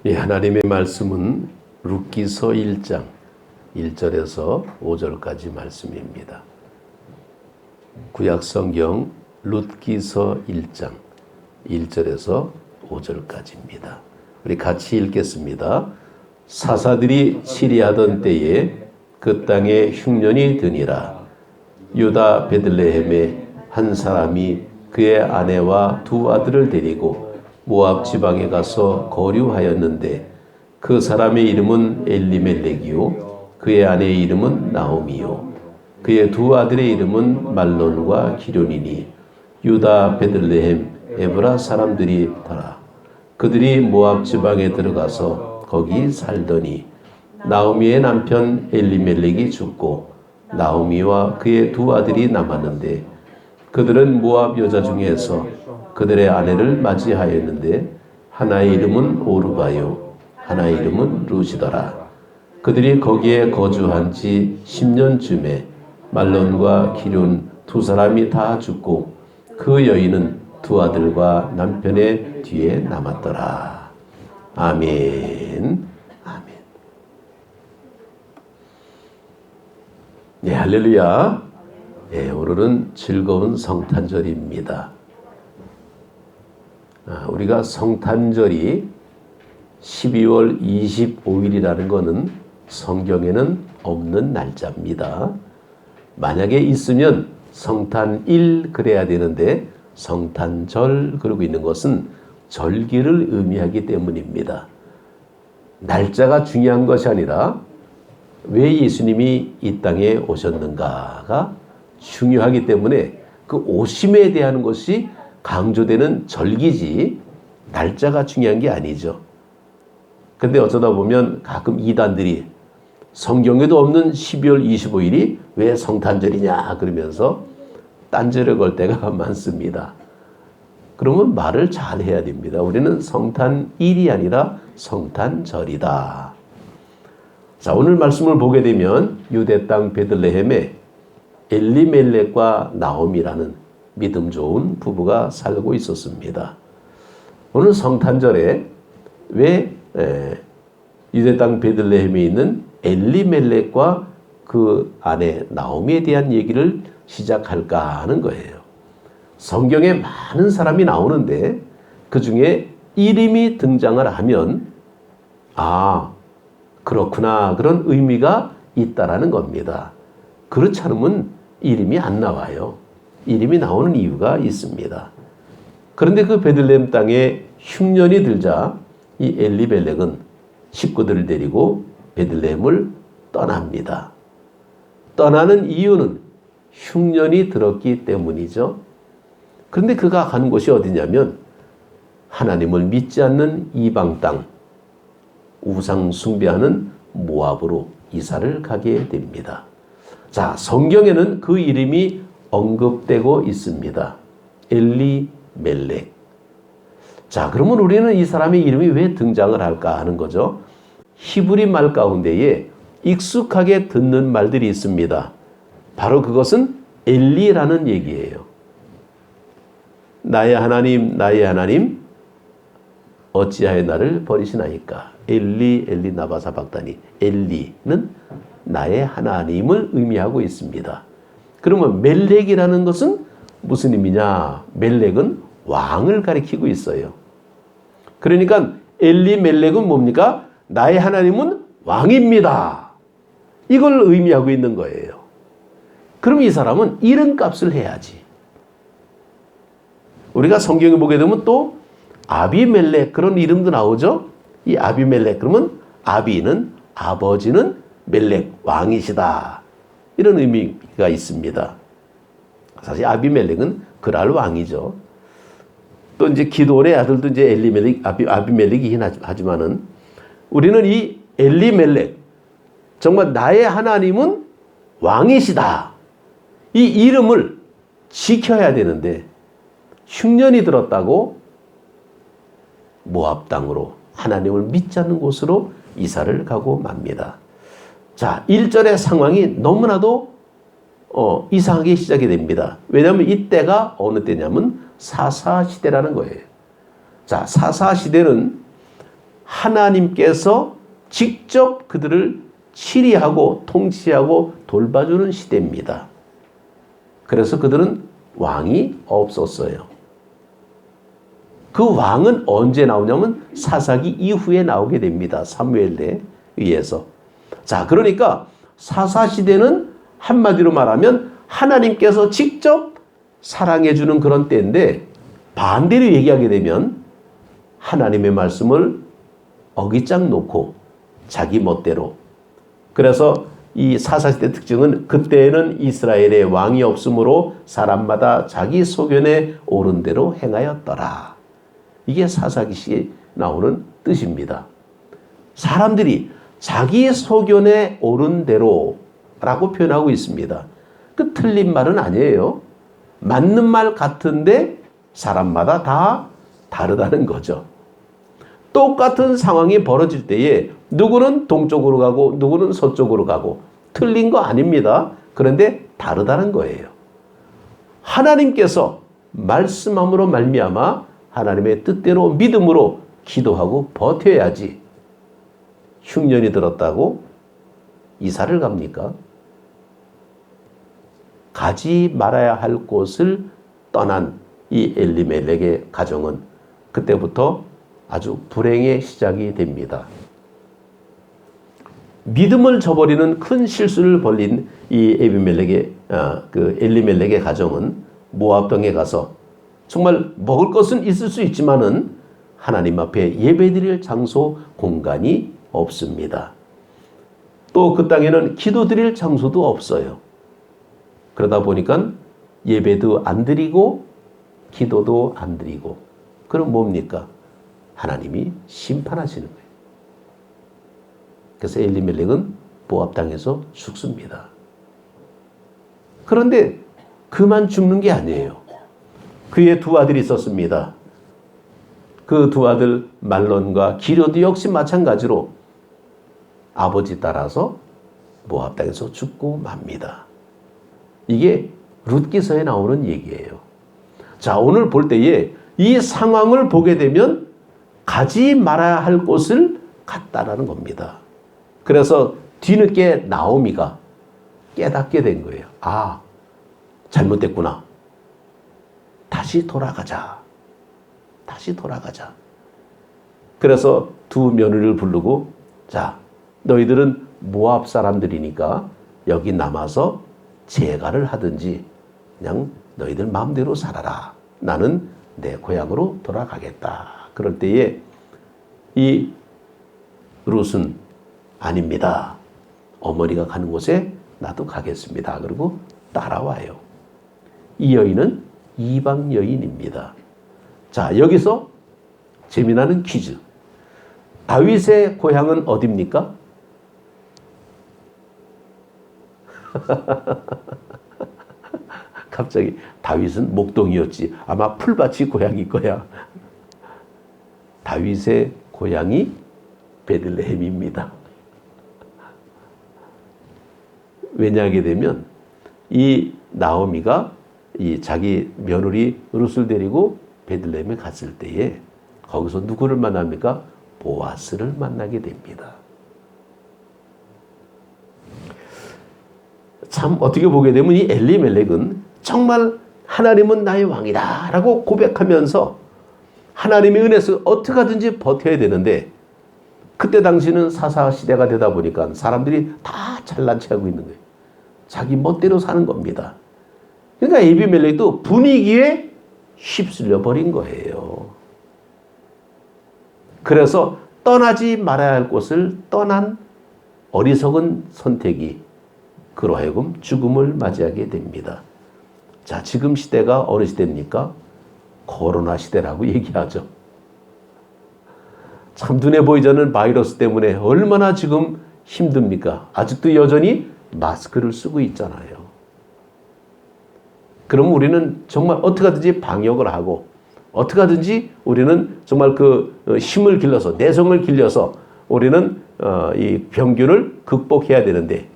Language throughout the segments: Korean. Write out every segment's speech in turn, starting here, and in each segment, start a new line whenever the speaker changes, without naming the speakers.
예, 하나님의 말씀은 룻기서 1장 1절에서 5절까지 말씀입니다. 구약성경 룻기서 1장 1절에서 5절까지입니다. 우리 같이 읽겠습니다. 사사들이 치리하던 때에 그 땅에 흉년이 드니라. 유다 베들레헴에 한 사람이 그의 아내와 두 아들을 데리고 모압 지방에 가서 거류하였는데 그 사람의 이름은 엘리멜렉이요 그의 아내의 이름은 나오미요 그의 두 아들의 이름은 말론과 기련이니 유다 베들레헴 에브라 사람들이 더라. 그들이 모압 지방에 들어가서 거기 살더니 나오미의 남편 엘리멜렉이 죽고 나오미와 그의 두 아들이 남았는데 그들은 모압 여자 중에서 그들의 아내를 맞이하였는데 하나의 이름은 오르바요 하나의 이름은 룻이더라. 그들이 거기에 거주한 지 10년쯤에 말론과 기륜 두 사람이 다 죽고 그 여인은 두 아들과 남편의 뒤에 남았더라. 아멘. 아멘. 네, 할렐루야. 네, 오늘은 즐거운 성탄절입니다. 우리가 성탄절이 12월 25일이라는 것은 성경에는 없는 날짜입니다. 만약에 있으면 성탄일 그래야 되는데 성탄절 그러고 있는 것은 절기를 의미하기 때문입니다. 날짜가 중요한 것이 아니라 왜 예수님이 이 땅에 오셨는가가 중요하기 때문에 그 오심에 대한 것이 강조되는 절기지 날짜가 중요한 게 아니죠. 근데 어쩌다 보면 가끔 이단들이 성경에도 없는 12월 25일이 왜 성탄절이냐 그러면서 딴지를 걸 때가 많습니다. 그러면 말을 잘 해야 됩니다. 우리는 성탄일이 아니라 성탄절이다. 자, 오늘 말씀을 보게 되면 유대 땅 베들레헴에 엘리멜렉과 나오미라는 믿음 좋은 부부가 살고 있었습니다. 오늘 성탄절에 왜 유대 땅 베들레헴에 있는 엘리멜렉과 그 아내 나오미에 대한 얘기를 시작할까 하는 거예요. 성경에 많은 사람이 나오는데 그 중에 이름이 등장을 하면 아, 그렇구나 그런 의미가 있다라는 겁니다. 그렇지 않으면 이름이 안 나와요. 이름이 나오는 이유가 있습니다. 그런데 그 베들레헴 땅에 흉년이 들자 이 엘리멜렉은 식구들을 데리고 베들레헴을 떠납니다. 떠나는 이유는 흉년이 들었기 때문이죠. 그런데 그가 가는 곳이 어디냐면 하나님을 믿지 않는 이방 땅, 우상 숭배하는 모압으로 이사를 가게 됩니다. 자, 성경에는 그 이름이 언급되고 있습니다. 엘리멜렉. 자, 그러면 우리는 이 사람의 이름이 왜 등장을 할까 하는 거죠. 히브리 말 가운데에 익숙하게 듣는 말들이 있습니다. 바로 그것은 엘리라는 얘기예요. 나의 하나님, 나의 하나님, 어찌하여 나를 버리시나이까. 엘리, 엘리 나바사박다니. 엘리는 나의 하나님을 의미하고 있습니다. 그러면 멜렉이라는 것은 무슨 의미냐? 멜렉은 왕을 가리키고 있어요. 그러니까 엘리멜렉은 뭡니까? 나의 하나님은 왕입니다. 이걸 의미하고 있는 거예요. 그럼 이 사람은 이름값을 해야지. 우리가 성경에 보게 되면 또 아비멜렉 그런 이름도 나오죠. 이 아비멜렉 그러면 아비는 아버지는 멜렉 왕이시다. 이런 의미가 있습니다. 사실 아비멜렉은 그랄 왕이죠. 또 이제 기도원의 아들도 이제 엘리멜렉, 아비멜렉이긴 하지만은 우리는 이 엘리멜렉, 정말 나의 하나님은 왕이시다. 이 이름을 지켜야 되는데 흉년이 들었다고 모압 땅으로 하나님을 믿지 않는 곳으로 이사를 가고 맙니다. 자, 1절의 상황이 너무나도 이상하게 시작이 됩니다. 왜냐하면 이때가 어느 때냐면 사사시대라는 거예요. 자, 사사시대는 하나님께서 직접 그들을 치리하고 통치하고 돌봐주는 시대입니다. 그래서 그들은 왕이 없었어요. 그 왕은 언제 나오냐면 사사기 이후에 나오게 됩니다. 사무엘에 의해서. 자, 그러니까 사사시대는 한마디로 말하면 하나님께서 직접 사랑해주는 그런 때인데, 반대로 얘기하게 되면 하나님의 말씀을 어깃장 놓고 자기 멋대로. 그래서 이 사사시대 특징은 그때는 이스라엘에 왕이 없으므로 사람마다 자기 소견에 옳은 대로 행하였더라. 이게 사사기시에 나오는 뜻입니다. 사람들이 자기 소견에 옳은 대로라고 표현하고 있습니다. 그 틀린 말은 아니에요. 맞는 말 같은데 사람마다 다 다르다는 거죠. 똑같은 상황이 벌어질 때에 누구는 동쪽으로 가고 누구는 서쪽으로 가고 틀린 거 아닙니다. 그런데 다르다는 거예요. 하나님께서 말씀함으로 말미암아 하나님의 뜻대로 믿음으로 기도하고 버텨야지 흉년이 들었다고 이사를 갑니까? 가지 말아야 할 곳을 떠난 이 엘리멜렉의 가정은 그때부터 아주 불행의 시작이 됩니다. 믿음을 저버리는 큰 실수를 벌린 이 엘리멜렉의 가정은 모압 땅에 가서 정말 먹을 것은 있을 수 있지만은 하나님 앞에 예배드릴 장소 공간이 없습니다. 또 그 땅에는 기도드릴 장소도 없어요. 그러다 보니까 예배도 안 드리고 기도도 안 드리고, 그럼 뭡니까? 하나님이 심판하시는 거예요. 그래서 엘리멜렉은 모압 땅에서 죽습니다. 그런데 그만 죽는 게 아니에요. 그의 두 아들이 있었습니다. 그 두 아들 말론과 기료도 역시 마찬가지로 아버지 따라서 모압 땅에서 죽고 맙니다. 이게 룻기서에 나오는 얘기예요. 자, 오늘 볼 때에 이 상황을 보게 되면 가지 말아야 할 곳을 갔다라는 겁니다. 그래서 뒤늦게 나오미가 깨닫게 된 거예요. 아, 잘못됐구나. 다시 돌아가자. 다시 돌아가자. 그래서 두 며느리를 부르고, 자, 너희들은 모압 사람들이니까 여기 남아서 재가를 하든지 그냥 너희들 마음대로 살아라. 나는 내 고향으로 돌아가겠다. 그럴 때에 이 룻은 아닙니다. 어머니가 가는 곳에 나도 가겠습니다. 그리고 따라와요. 이 여인은 이방 여인입니다. 자, 여기서 재미나는 퀴즈. 다윗의 고향은 어디입니까? 갑자기 다윗은 목동이었지. 아마 풀밭이 고향일 거야. 다윗의 고향이 베들레헴입니다. 왜냐하게 되면 이 나오미가 이 자기 며느리 룻을 데리고 베들레헴에 갔을 때에 거기서 누구를 만납니까? 보아스를 만나게 됩니다. 참 어떻게 보게 되면 이 엘리멜렉은 정말 하나님은 나의 왕이다 라고 고백하면서 하나님의 은혜에서 어떻게 하든지 버텨야 되는데, 그때 당시는 사사 시대가 되다 보니까 사람들이 다 잘난 체하고 있는 거예요. 자기 멋대로 사는 겁니다. 그러니까 에비멜렉도 분위기에 휩쓸려 버린 거예요. 그래서 떠나지 말아야 할 곳을 떠난 어리석은 선택이 그로 하여금 죽음을 맞이하게 됩니다. 자, 지금 시대가 어느 시대입니까? 코로나 시대라고 얘기하죠. 참 눈에 보이지 않는 바이러스 때문에 얼마나 지금 힘듭니까? 아직도 여전히 마스크를 쓰고 있잖아요. 그럼 우리는 정말 어떻게 하든지 방역을 하고 어떻게 하든지 우리는 정말 그 힘을 길러서 내성을 길러서 우리는 이 병균을 극복해야 되는데,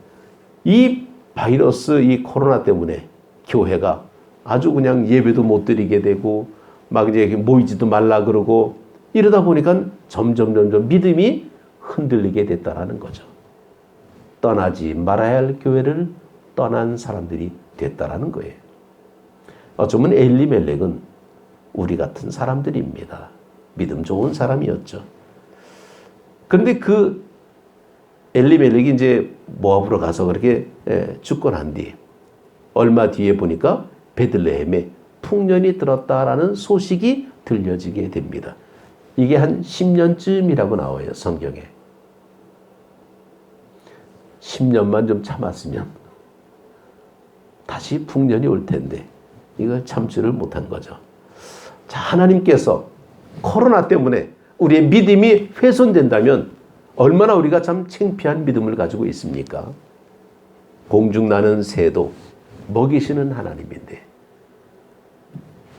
이 바이러스, 이 코로나 때문에 교회가 아주 그냥 예배도 못 드리게 되고 막 이제 모이지도 말라 그러고 이러다 보니까 점점 믿음이 흔들리게 됐다라는 거죠. 떠나지 말아야 할 교회를 떠난 사람들이 됐다라는 거예요. 어쩌면 엘리멜렉은 우리 같은 사람들입니다. 믿음 좋은 사람이었죠. 그런데 그 엘리멜렉이 이제 모압으로 가서 그렇게 죽고 난 뒤 얼마 뒤에 보니까 베들레헴에 풍년이 들었다라는 소식이 들려지게 됩니다. 이게 한 10년쯤이라고 나와요, 성경에. 10년만 좀 참았으면 다시 풍년이 올 텐데 이걸 참지를 못한 거죠. 자, 하나님께서 코로나 때문에 우리의 믿음이 훼손된다면 얼마나 우리가 참 창피한 믿음을 가지고 있습니까? 공중나는 새도 먹이시는 하나님인데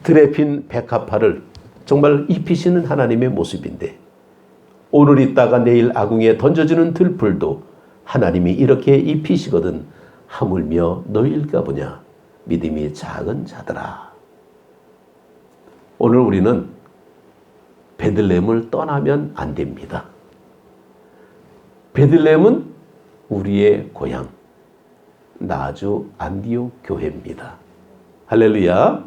들에 핀 백합화를 정말 입히시는 하나님의 모습인데 오늘 있다가 내일 아궁이에 던져지는 들풀도 하나님이 이렇게 입히시거든 하물며 너희일까 보냐 믿음이 작은 자들아. 오늘 우리는 베들레헴을 떠나면 안 됩니다. 베들레헴은 우리의 고향 나주 안디옥 교회입니다. 할렐루야.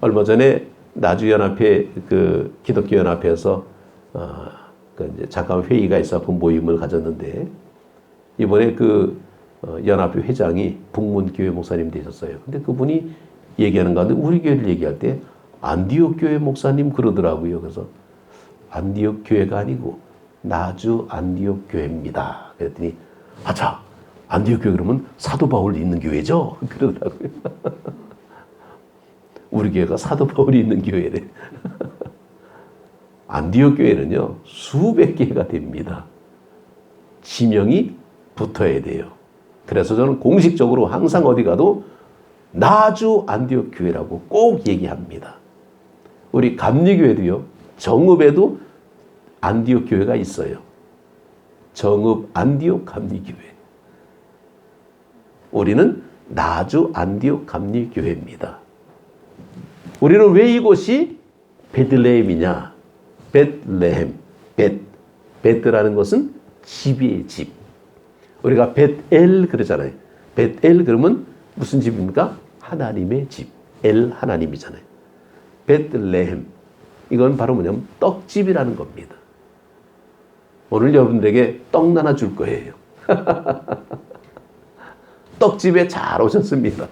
얼마 전에 나주연합회 그 기독교연합회에서 이제 잠깐 회의가 있어서 모임을 가졌는데 이번에 연합회 회장이 북문교회 목사님 되셨어요. 근데 그분이 얘기하는 가운데 우리 교회를 얘기할 때 안디옥 교회 목사님 그러더라고요. 그래서 안디옥 교회가 아니고 나주 안디옥 교회입니다. 그랬더니 아차 안디옥 교회 그러면 사도 바울 있는 교회죠? 그러더라고요. 우리 교회가 사도 바울이 있는 교회래. 안디옥 교회는요 수백 개가 됩니다. 지명이 붙어야 돼요. 그래서 저는 공식적으로 항상 어디 가도 나주 안디옥 교회라고 꼭 얘기합니다. 우리 감리교회도요 정읍에도 안디옥 교회가 있어요. 정읍 안디옥 감리교회. 우리는 나주 안디옥 감리교회입니다. 우리는 왜 이곳이 베들레헴이냐? 베들레헴, 베트라는 것은 집이에요, 집. 우리가 벳엘 그러잖아요. 벳엘 그러면 무슨 집입니까? 하나님의 집. 엘 하나님이잖아요. 베들레헴. 이건 바로 뭐냐면 떡집이라는 겁니다. 오늘 여러분들에게 떡 하나 줄 거예요. 떡집에 잘 오셨습니다.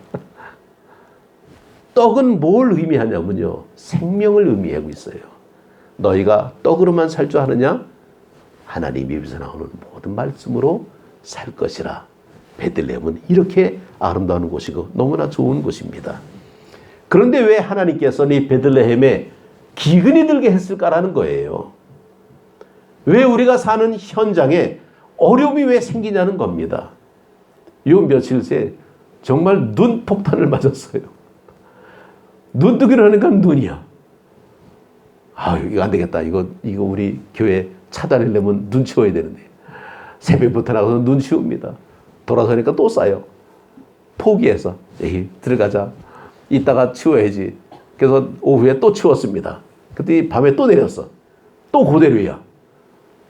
떡은 뭘 의미하냐면요. 생명을 의미하고 있어요. 너희가 떡으로만 살 줄 아느냐? 하나님 입에서 나오는 모든 말씀으로 살 것이라. 베들레헴은 이렇게 아름다운 곳이고 너무나 좋은 곳입니다. 그런데 왜 하나님께서 이 베들레헴에 기근이 들게 했을까라는 거예요. 왜 우리가 사는 현장에 어려움이 왜 생기냐는 겁니다. 요 며칠 새 정말 눈 폭탄을 맞았어요. 눈 뜨기로 하니까 눈이야. 아, 이거 안 되겠다. 이거 우리 교회 차단하려면 눈 치워야 되는데. 새벽부터 나가서 눈 치웁니다. 돌아서니까 또 쌓여. 포기해서 에이, 들어가자. 이따가 치워야지. 그래서 오후에 또 치웠습니다. 그때 밤에 또 내렸어. 또 그대로야.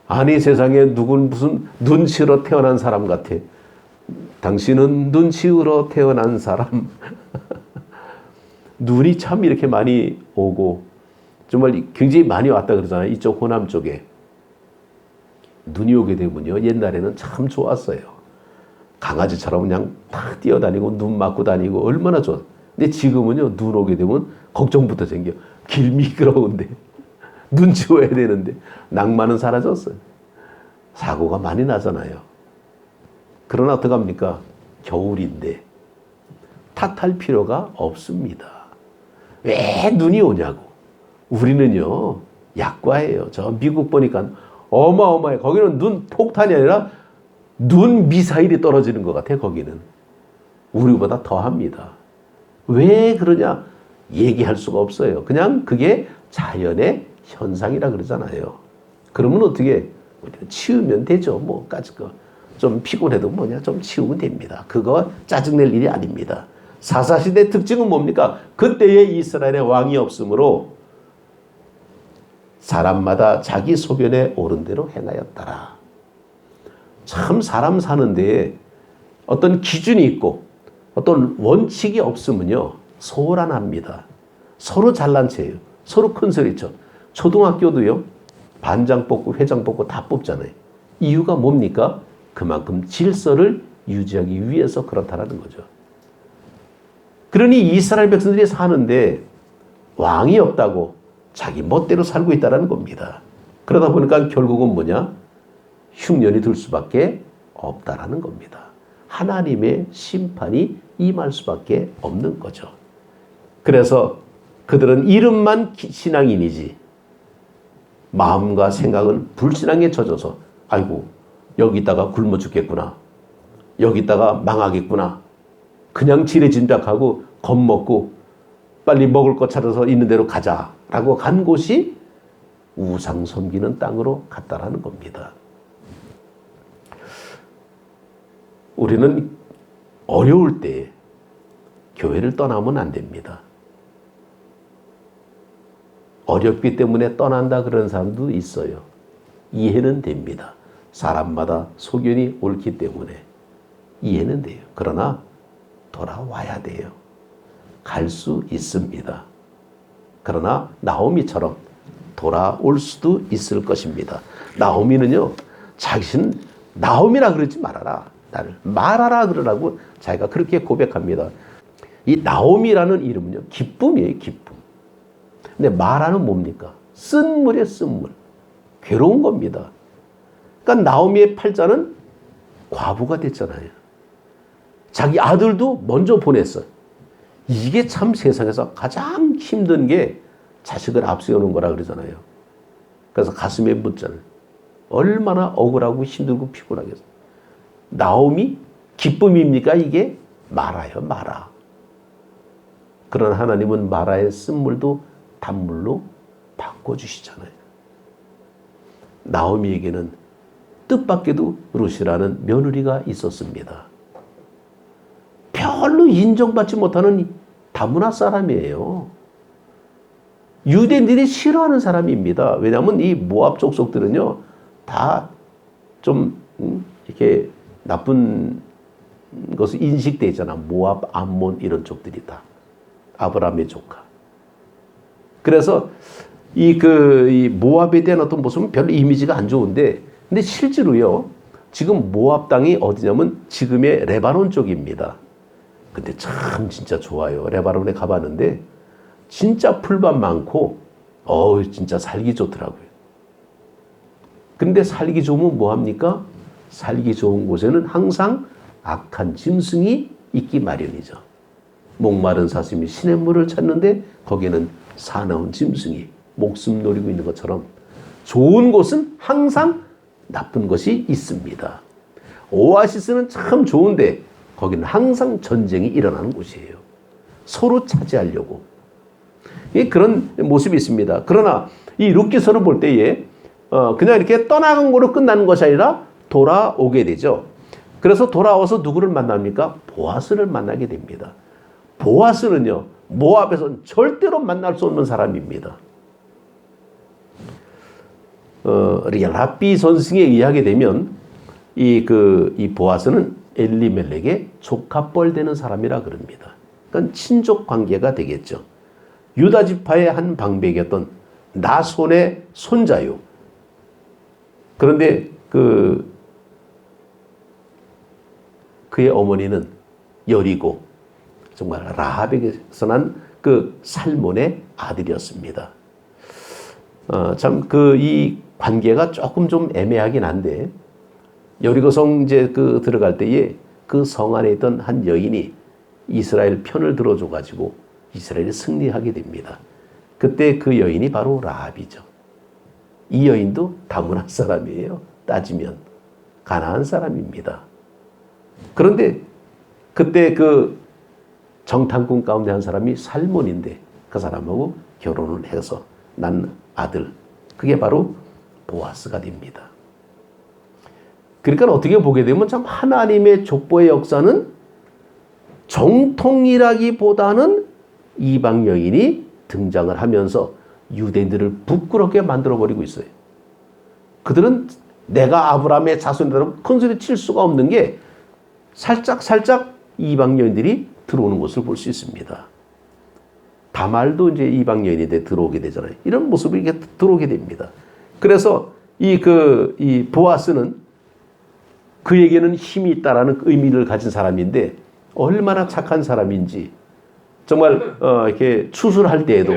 아니 세상에 누군 무슨 눈 치우러 태어난 사람 같아. 당신은 눈 치우러 태어난 사람. 눈이 참 이렇게 많이 오고 정말 굉장히 많이 왔다 그러잖아요. 이쪽 호남 쪽에. 눈이 오게 되면요. 옛날에는 참 좋았어요. 강아지처럼 그냥 탁 뛰어다니고 눈 맞고 다니고 얼마나 좋아. 근데 지금은요. 눈 오게 되면 걱정부터 생겨. 길 미끄러운데. 눈 치워야 되는데. 낭만은 사라졌어요. 사고가 많이 나잖아요. 그러나 어떡합니까? 겨울인데 탓할 필요가 없습니다. 왜 눈이 오냐고. 우리는요. 약과예요. 저 미국 보니까 어마어마해. 거기는 눈 폭탄이 아니라 눈 미사일이 떨어지는 것 같아. 거기는. 우리보다 더합니다. 왜 그러냐? 얘기할 수가 없어요. 그냥 그게 자연의 현상이라 그러잖아요. 그러면 어떻게 치우면 되죠. 뭐까지 좀 피곤해도 뭐냐 좀 치우면 됩니다. 그거 짜증낼 일이 아닙니다. 사사시대 특징은 뭡니까? 그때의 이스라엘의 왕이 없으므로 사람마다 자기 소견에 옳은 대로 행하였더라. 참 사람 사는데 어떤 기준이 있고 어떤 원칙이 없으면요 소란합니다. 서로 잘난 체예요. 서로 큰 소리쳐. 초등학교도요 반장 뽑고 회장 뽑고 다 뽑잖아요. 이유가 뭡니까? 그만큼 질서를 유지하기 위해서 그렇다라는 거죠. 그러니 이스라엘 백성들이 사는데 왕이 없다고 자기 멋대로 살고 있다는 겁니다. 그러다 보니까 결국은 뭐냐? 흉년이 들 수밖에 없다라는 겁니다. 하나님의 심판이 임할 수밖에 없는 거죠. 그래서 그들은 이름만 신앙인이지 마음과 생각은 불신앙에 젖어서 아이고 여기다가 굶어 죽겠구나. 여기다가 망하겠구나. 그냥 지레짐작하고 겁먹고 빨리 먹을 것 찾아서 있는 대로 가자라고 간 곳이 우상 섬기는 땅으로 갔다라는 겁니다. 우리는 어려울 때 교회를 떠나면 안 됩니다. 어렵기 때문에 떠난다 그런 사람도 있어요. 이해는 됩니다. 사람마다 소견이 옳기 때문에 이해는 돼요. 그러나 돌아와야 돼요. 갈 수 있습니다. 그러나 나오미처럼 돌아올 수도 있을 것입니다. 나오미는요, 자신은 나오미라 그러지 말아라. 나를 말하라 그러라고 자기가 그렇게 고백합니다. 이 나오미라는 이름은요, 기쁨이에요, 기쁨. 근데 마라는 뭡니까? 쓴물이에요, 쓴물. 괴로운 겁니다. 그러니까 나오미의 팔자는 과부가 됐잖아요. 자기 아들도 먼저 보냈어요. 이게 참 세상에서 가장 힘든 게 자식을 앞세우는 거라 그러잖아요. 그래서 가슴에 묻잖아요. 얼마나 억울하고 힘들고 피곤하겠어요. 나오미? 기쁨입니까? 이게 마라요, 마라. 그러나 하나님은 마라의 쓴물도 단물로 바꿔주시잖아요. 나오미에게는 뜻밖에도 룻이라는 며느리가 있었습니다. 별로 인정받지 못하는 다문화 사람이에요. 유대인들이 싫어하는 사람입니다. 왜냐하면 이 모압 족속들은요, 다 좀 이렇게 나쁜 것을 인식돼 있잖아. 모압, 암몬 이런 족들이 다 아브라함의 조카. 그래서 이 모압에 대한 어떤 모습은 별로 이미지가 안 좋은데, 근데 실제로요, 지금 모압 땅이 어디냐면 지금의 레바논 쪽입니다. 근데 참 진짜 좋아요. 레바논에 가봤는데 진짜 풀밭 많고 진짜 살기 좋더라고요. 근데 살기 좋으면 뭐합니까? 살기 좋은 곳에는 항상 악한 짐승이 있기 마련이죠. 목마른 사슴이 시냇물을 찾는데 거기에는 사나운 짐승이 목숨 노리고 있는 것처럼 좋은 곳은 항상 나쁜 것이 있습니다. 오아시스는 참 좋은데 거기는 항상 전쟁이 일어나는 곳이에요. 서로 차지하려고. 그런 모습이 있습니다. 그러나 이 룻기서를 볼 때에 그냥 이렇게 떠나간 거로 끝나는 것이 아니라 돌아오게 되죠. 그래서 돌아와서 누구를 만납니까? 보아스를 만나게 됩니다. 보아스는요, 모압에서는 절대로 만날 수 없는 사람입니다. 라비 선생에 의하게 되면 이 보아스는 엘리멜렉의 조카뻘 되는 사람이라 그럽니다. 그러니까 친족 관계가 되겠죠. 유다 지파의 한 방백이었던 나손의 손자요. 그런데 그의 어머니는 여리고 정말 라합에게서 난 그 살몬의 아들이었습니다. 참 이 관계가 조금 좀 애매하긴 한데, 여리고 성 이제 들어갈 때에 그 성 안에 있던 한 여인이 이스라엘 편을 들어줘 가지고 이스라엘이 승리하게 됩니다. 그때 그 여인이 바로 라합이죠. 이 여인도 다문화 사람이에요. 따지면 가나안 사람입니다. 그런데 그때 정탐꾼 가운데 한 사람이 살몬인데 그 사람하고 결혼을 해서 난 아들, 그게 바로 보아스가 됩니다. 그러니까 어떻게 보게 되면 참 하나님의 족보의 역사는 정통이라기보다는 이방 여인이 등장을 하면서 유대인들을 부끄럽게 만들어버리고 있어요. 그들은 내가 아브라함의 자손이라고 큰소리 칠 수가 없는 게 살짝 이방 여인들이 들어오는 것을 볼 수 있습니다. 다말도 이제 이방 여인인데 들어오게 되잖아요. 이런 모습이 이렇게 들어오게 됩니다. 그래서 이 보아스는 그에게는 힘이 있다라는 의미를 가진 사람인데 얼마나 착한 사람인지 정말 이렇게 추수할 때에도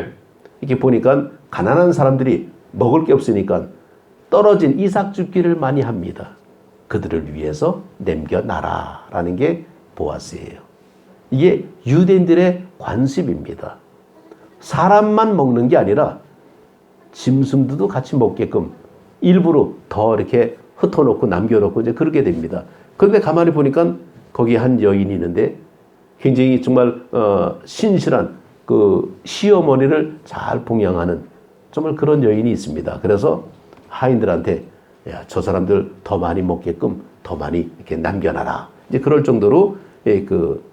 이렇게 보니까 가난한 사람들이 먹을 게 없으니까 떨어진 이삭 줍기를 많이 합니다. 그들을 위해서 남겨놔라라는 게 보아스예요. 이게 유대인들의 관습입니다. 사람만 먹는 게 아니라 짐승들도 같이 먹게끔 일부러 더 이렇게 흩어놓고 남겨놓고 이제 그렇게 됩니다. 그런데 가만히 보니까 거기 한 여인이 있는데 굉장히 정말 신실한 그 시어머니를 잘 봉양하는 정말 그런 여인이 있습니다. 그래서 하인들한테 야, 저 사람들 더 많이 먹게끔 더 많이 이렇게 남겨놔라. 이제 그럴 정도로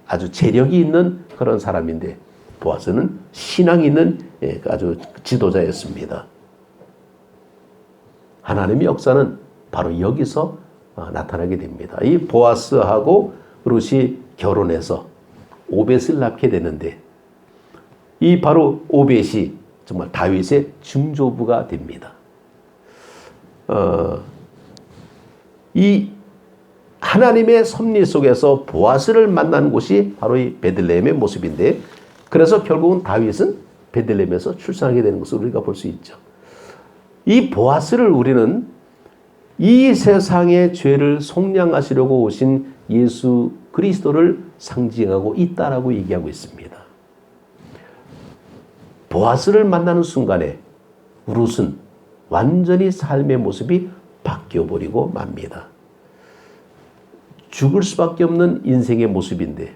아주 재력이 있는 그런 사람인데 보아스는 신앙 있는 아주 지도자였습니다. 하나님의 역사는 바로 여기서 나타나게 됩니다. 이 보아스하고 룻이 결혼해서 오벳을 낳게 되는데 이 바로 오벳이 정말 다윗의 증조부가 됩니다. 이 하나님의 섭리 속에서 보아스를 만난 곳이 바로 이 베들레헴의 모습인데 그래서 결국은 다윗은 베들레헴에서 출산하게 되는 것을 우리가 볼 수 있죠. 이 보아스를 우리는 이 세상의 죄를 속량하시려고 오신 예수 그리스도를 상징하고 있다라고 얘기하고 있습니다. 보아스를 만나는 순간에 룻은 완전히 삶의 모습이 바뀌어버리고 맙니다. 죽을 수밖에 없는 인생의 모습인데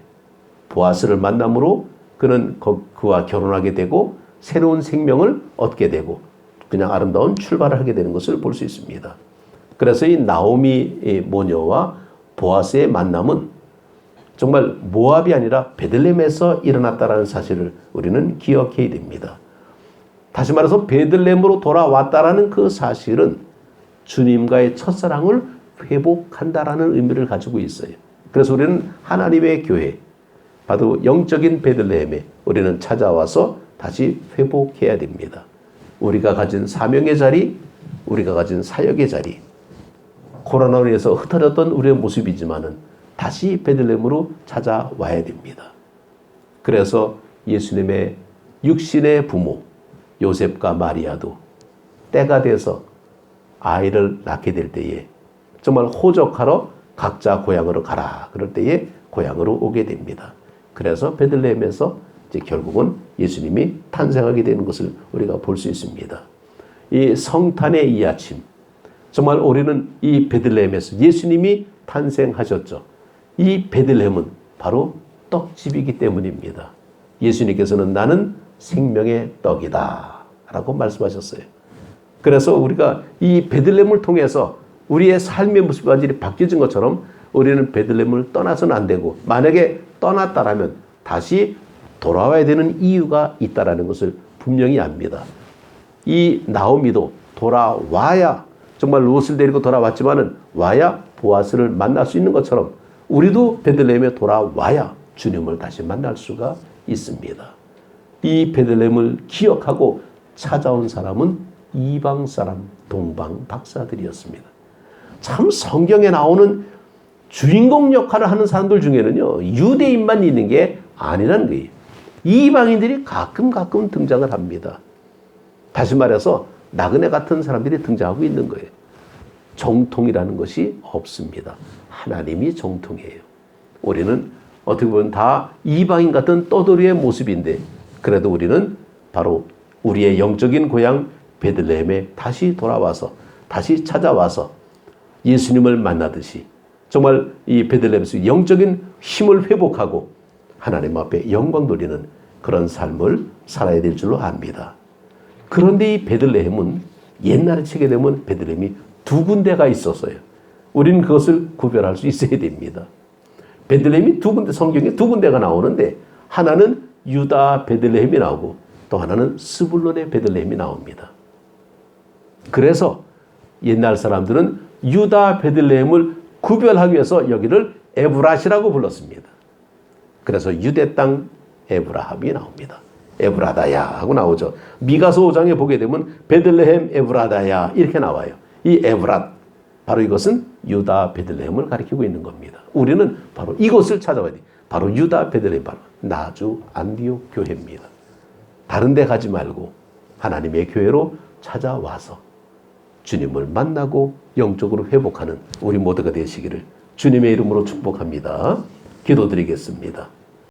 보아스를 만남으로 그는 그와 결혼하게 되고 새로운 생명을 얻게 되고 그냥 아름다운 출발을 하게 되는 것을 볼 수 있습니다. 그래서 이 나오미 모녀와 보아스의 만남은 정말 모압이 아니라 베들레헴에서 일어났다는 사실을 우리는 기억해야 됩니다. 다시 말해서 베들레헴으로 돌아왔다라는 그 사실은 주님과의 첫사랑을 회복한다라는 의미를 가지고 있어요. 그래서 우리는 하나님의 교회, 바로 영적인 베들레헴에 우리는 찾아와서 다시 회복해야 됩니다. 우리가 가진 사명의 자리, 우리가 가진 사역의 자리, 코로나로 인해서 흩어졌던 우리의 모습이지만은 다시 베들레헴으로 찾아와야 됩니다. 그래서 예수님의 육신의 부모 요셉과 마리아도 때가 돼서 아이를 낳게 될 때에 정말 호적하러 각자 고향으로 가라. 그럴 때에 고향으로 오게 됩니다. 그래서 베들레헴에서 이제 결국은 예수님이 탄생하게 되는 것을 우리가 볼 수 있습니다. 이 성탄의 이 아침, 정말 우리는 이 베들레헴에서 예수님이 탄생하셨죠. 이 베들레헴은 바로 떡집이기 때문입니다. 예수님께서는 나는 생명의 떡이다 라고 말씀하셨어요. 그래서 우리가 이 베들레헴을 통해서 우리의 삶의 모습이 완전히 바뀌어진 것처럼 우리는 베들레헴을 떠나서는 안 되고 만약에 떠났다라면 다시 돌아와야 되는 이유가 있다라는 것을 분명히 압니다. 이 나오미도 돌아와야 정말 롯을 데리고 돌아왔지만은 와야 보아스를 만날 수 있는 것처럼 우리도 베들레헴에 돌아와야 주님을 다시 만날 수가 있습니다. 이 베들레헴을 기억하고 찾아온 사람은 이방 사람 동방 박사들이었습니다. 참 성경에 나오는 주인공 역할을 하는 사람들 중에는요 유대인만 있는 게 아니라는 거예요. 이방인들이 가끔 등장을 합니다. 다시 말해서 나그네 같은 사람들이 등장하고 있는 거예요. 정통이라는 것이 없습니다. 하나님이 정통이에요. 우리는 어떻게 보면 다 이방인 같은 떠돌이의 모습인데 그래도 우리는 바로 우리의 영적인 고향 베들레헴에 다시 돌아와서 다시 찾아와서 예수님을 만나듯이 정말 이 베들레헴에서 영적인 힘을 회복하고 하나님 앞에 영광 돌리는 그런 삶을 살아야 될 줄로 압니다. 그런데 이 베들레헴은 옛날에 치게 되면 베들레헴이 두 군데가 있었어요. 우리는 그것을 구별할 수 있어야 됩니다. 베들레헴이 두 군데, 성경에 두 군데가 나오는데 하나는 유다 베들레헴이 나오고 또 하나는 스불론의 베들레헴이 나옵니다. 그래서 옛날 사람들은 유다 베들레헴을 구별하기 위해서 여기를 에브라시라고 불렀습니다. 그래서 유대 땅 에브라함이 나옵니다. 에브라다야 하고 나오죠. 미가서 5장에 보게 되면 베들레헴 에브라다야 이렇게 나와요. 이 에브랏, 바로 이것은 유다 베들레헴을 가리키고 있는 겁니다. 우리는 바로 이것을 찾아와야 돼요. 바로 유다 베들레헴, 바로 나주 안디옥 교회입니다. 다른 데 가지 말고 하나님의 교회로 찾아와서 주님을 만나고 영적으로 회복하는 우리 모두가 되시기를 주님의 이름으로 축복합니다. 기도드리겠습니다.